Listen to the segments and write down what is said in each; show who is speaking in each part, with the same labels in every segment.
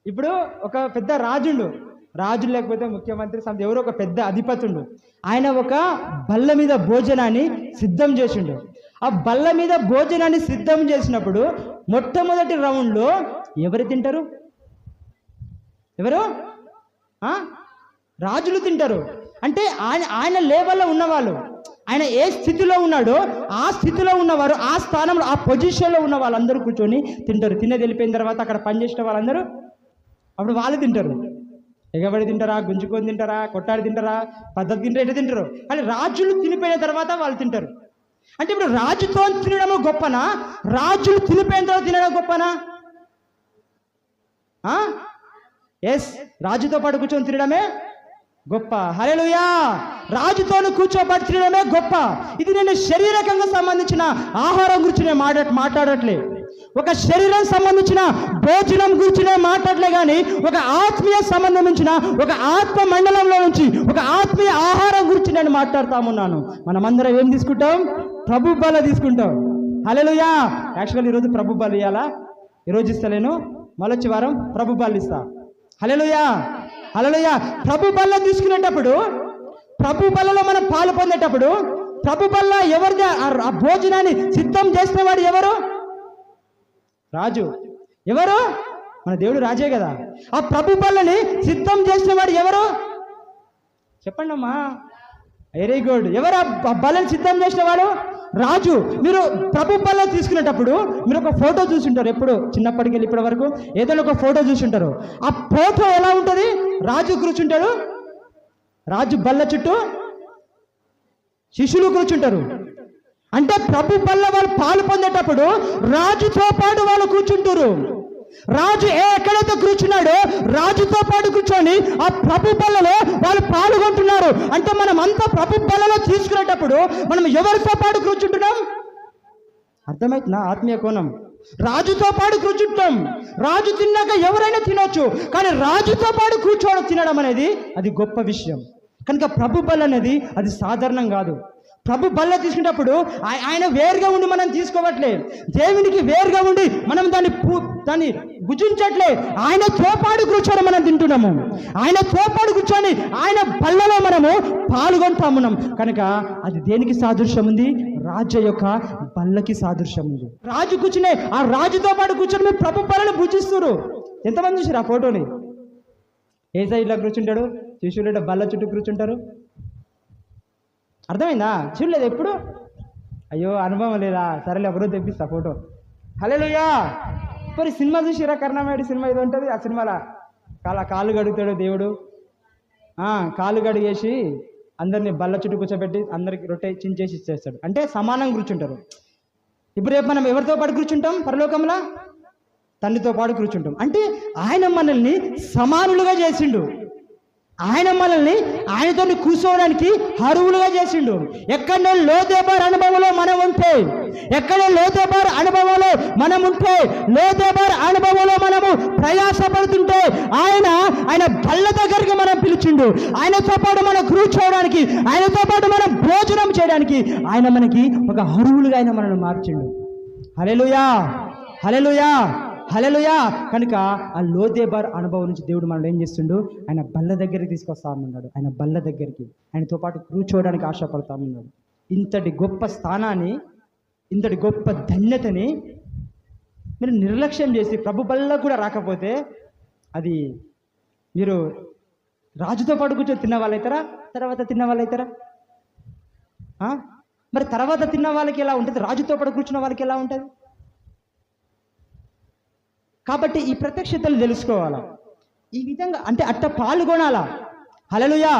Speaker 1: ఇప్పుడు ఒక పెద్ద రాజుండు, రాజు లేకపోతే ముఖ్యమంత్రి సంథింగ్ ఎవరో ఒక పెద్ద అధిపతుండు. ఆయన ఒక బల్ల మీద భోజనాన్ని సిద్ధం చేసిండు. ఆ బల్ల మీద భోజనాన్ని సిద్ధం చేసినప్పుడు మొట్టమొదటి రౌండ్లో ఎవరు తింటారు? ఎవరు? రాజులు తింటారు. అంటే ఆయన లేవల్లో ఉన్నవాళ్ళు, ఆయన ఏ స్థితిలో ఉన్నాడో ఆ స్థితిలో ఉన్నవారు, ఆ స్థానంలో ఆ పొజిషన్లో ఉన్న వాళ్ళందరూ కూర్చొని తింటారు. తినేది వెళ్ళిపోయిన తర్వాత అక్కడ పనిచేసిన వాళ్ళందరూ అప్పుడు వాళ్ళు తింటారు. ఎగబడి తింటారా, గుంజుకొని తింటారా, కొట్టాడి తింటారా, పద్ధతి తింటారా, ఎట్లా తింటారు. కానీ రాజులు తినిపోయిన తర్వాత వాళ్ళు తింటారు. అంటే ఇప్పుడు రాజుతో తినడము గొప్పనా, రాజులు తినిపోయిన తర్వాత తినడం గొప్పనా? ఎస్, రాజుతో పాటు కూర్చొని తినడమే గొప్ప. హల్లెలూయా! రాజుతోను కూర్చోబడి తినడమే గొప్ప. ఇది నేను శరీరకంగా సంబంధించిన ఆహారం గురించి నేను మాట్లాడట్లే, ఒక శరీరం సంబంధించిన భోజనం గురించి నేను మాట్లాడలే, కానీ ఒక ఆత్మీయ సంబంధించిన ఒక ఆత్మ మండలంలో నుంచి ఒక ఆత్మీయ ఆహారం గురించి నేను మాట్లాడుతామున్నాను. మనమందరం ఏం తీసుకుంటాం? ప్రభు బల తీసుకుంటాం. హల్లెలూయా! యాక్చువల్లీ ఈరోజు ప్రభు బలి ఇవ్వాలా, ఈరోజు ఇస్తలేను, మళ్ళొచ్చి వారం ప్రభు బలి ఇస్తా. హల్లెలూయా! హల్లెలూయా! ప్రభు బల్ల తీసుకునేటప్పుడు, ప్రభు బల్లలో మనం పాలు పొందేటప్పుడు, ప్రభు బల్ల ఎవరిది? ఆ భోజనాన్ని సిద్ధం చేసిన వాడు ఎవరు? రాజు. ఎవరు? మన దేవుడు రాజే కదా. ఆ ప్రభు బల్లని సిద్ధం చేసిన వాడు ఎవరు? చెప్పండి అమ్మా. Very good. ఎవరు ఆ బల్లని సిద్ధం చేసిన వాడు? రాజు. మీరు ప్రభు బల్ల తీసుకునేటప్పుడు మీరు ఒక ఫోటో చూసుంటారు, ఎప్పుడు చిన్నప్పటికి వెళ్ళి ఇప్పటి వరకు ఏదైనా ఒక ఫోటో చూసుంటారు. ఆ ఫోటో ఎలా ఉంటుంది? రాజు కూర్చుంటాడు, రాజు బల్ల చుట్టూ శిష్యులు కూర్చుంటారు. అంటే ప్రభు బల్ల వాళ్ళు పాలు పొందేటప్పుడు రాజుతో పాటు వాళ్ళు కూర్చుంటారు. రాజు ఎక్కడైతే కూర్చున్నాడో రాజుతో పాటు కూర్చొని ఆ ప్రభు బల్లలో వాళ్ళు పాల్గొంటున్నారు. అంటే మనం అంతా ప్రభు బల్లలో తీసుకునేటప్పుడు మనం ఎవరితో పాటు కూర్చుంటున్నాం? అర్థమవుతుందా? ఆత్మీయ కోణం. రాజుతో పాటు కూర్చుంటాం. రాజు తిన్నాక ఎవరైనా తినొచ్చు, కానీ రాజుతో పాటు కూర్చోవడం తినడం అనేది అది గొప్ప విషయం. కనుక ప్రభు బల్ల అనేది అది సాధారణం కాదు. ప్రభు బల్ల తీసుకునేటప్పుడు ఆయన వేరుగా ఉండి మనం తీసుకోవట్లే, దేవునికి వేరుగా ఉండి మనం దాన్ని భుజించట్లే, ఆయనతో పాటు కూర్చొని మనం తింటున్నాము. ఆయనతో పాటు కూర్చొని ఆయన బల్లలో మనము పాల్గొంటామున్నాం. కనుక అది దేనికి సాదృశ్యం ఉంది? రాజు యొక్క బల్లకి సాదృశ్యం ఉంది. రాజు కూర్చునే ఆ రాజుతో పాటు కూర్చొని మీరు ప్రభు బల్లని భుజిస్తారు. ఎంతమంది చూసారు ఆ ఫోటోని? ఏ సైడ్లో కూర్చుంటాడు? శిష్యులు బల్ల చుట్టూ కూర్చుంటారు. అర్థమైందా? చూడలేదు ఎప్పుడు? అయ్యో అనుభవం లేదా? సరేలే ఒకరోజు తెప్పిస్తా ఫోటో. హల్లెలూయా! మరి సినిమా చూసిరా? కర్ణమేడి సినిమా ఏదో ఉంటుంది. ఆ సినిమాలో కాళ్ళు గడుగుతాడు దేవుడు, కాళ్ళు గడిగేసి అందరినీ బల్ల చుట్టూ కూర్చోబెట్టి అందరికి రొట్టె చించేసి ఇచ్చేస్తాడు. అంటే సమానంగా కూర్చుంటారు. ఇప్పుడు రేపు మనం ఎవరితో పాటు కూర్చుంటాం? పరలోకంలో తండ్రితో పాటు కూర్చుంటాం. అంటే ఆయన మనల్ని సమానులుగా చేసిండు. ఆయన మనల్ని ఆయనతో కూర్చోవడానికి అర్హులుగా చేసిండు. ఎక్కడో లోదేబార్ అనుభవంలో మనం ఉంటే, ఎక్కడో లోదేబార్ అనుభవంలో మనం ఉంటే, లోదేబార్ అనుభవంలో మనము ప్రయాసపడుతుంటే ఆయన బల్ల దగ్గరికి మనం పిలిచిండు. ఆయనతో పాటు మనం కూర్చోవడానికి, ఆయనతో పాటు మనం భోజనం చేయడానికి ఆయన మనకి ఒక అర్హులుగా ఆయన మనల్ని మార్చిండు. హల్లెలూయా! హల్లెలూయా! హల్లెలూయా! కనుక ఆ లోదేబార్ అనుభవం నుంచి దేవుడు మనల్ని ఏం చేస్తుండు? ఆయన బల్ల దగ్గరికి తీసుకొస్తామన్నాడు. ఆయన బల్ల దగ్గరికి ఆయనతో పాటు కూర్చోవడానికి ఆశపడతామన్నాడు. ఇంతటి గొప్ప స్థానాన్ని, ఇంతటి గొప్ప ధన్యతని మీరు నిర్లక్ష్యం చేసి ప్రభు బల్ల కూడా రాకపోతే అది మీరు రాజుతో పాటు కూర్చొని తిన్న వాళ్ళైతారా? తర్వాత తిన్న వాళ్ళైతారా? మరి తర్వాత తిన్న వాళ్ళకి ఎలా ఉంటుంది? రాజుతో పాటు కూర్చున్న వాళ్ళకి ఎలా ఉంటుంది? కాబట్టి ఈ ప్రత్యక్షతలు తెలుసుకోవాలా. ఈ విధంగా అంటే అట్ట పాల్గొనాలా. హల్లెలూయా!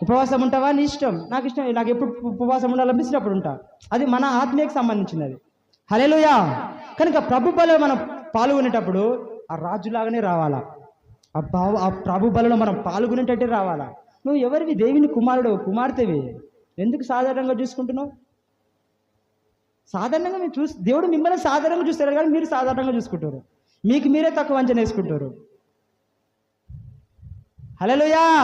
Speaker 1: ఉపవాసం ఉంటావా? నీ ఇష్టం. నాకు ఇష్టం, నాకు ఎప్పుడు ఉపవాసం ఉండాలనిపిస్తున్నప్పుడు ఉంటా. అది మన ఆత్మీయకు సంబంధించినది. హల్లెలూయా! కనుక ప్రభు బలలో మనం పాల్గొనేటప్పుడు ఆ రాజులాగానే రావాలా. ఆ ప్రభు బలలో మనం పాల్గొనేటట్టే రావాలా. నువ్వు ఎవరివి? దేవుని కుమారుడు, కుమార్తెవి. ఎందుకు సాధారణంగా చూసుకుంటున్నావు? సాధారణంగా మీరు దేవుడు మిమ్మల్ని సాధారణంగా చూస్తారు, కానీ మీరు సాధారణంగా చూసుకుంటారు. మీకు మీరే తక్కువ అంచనా వేసుకుంటారు. హల్లెలూయా!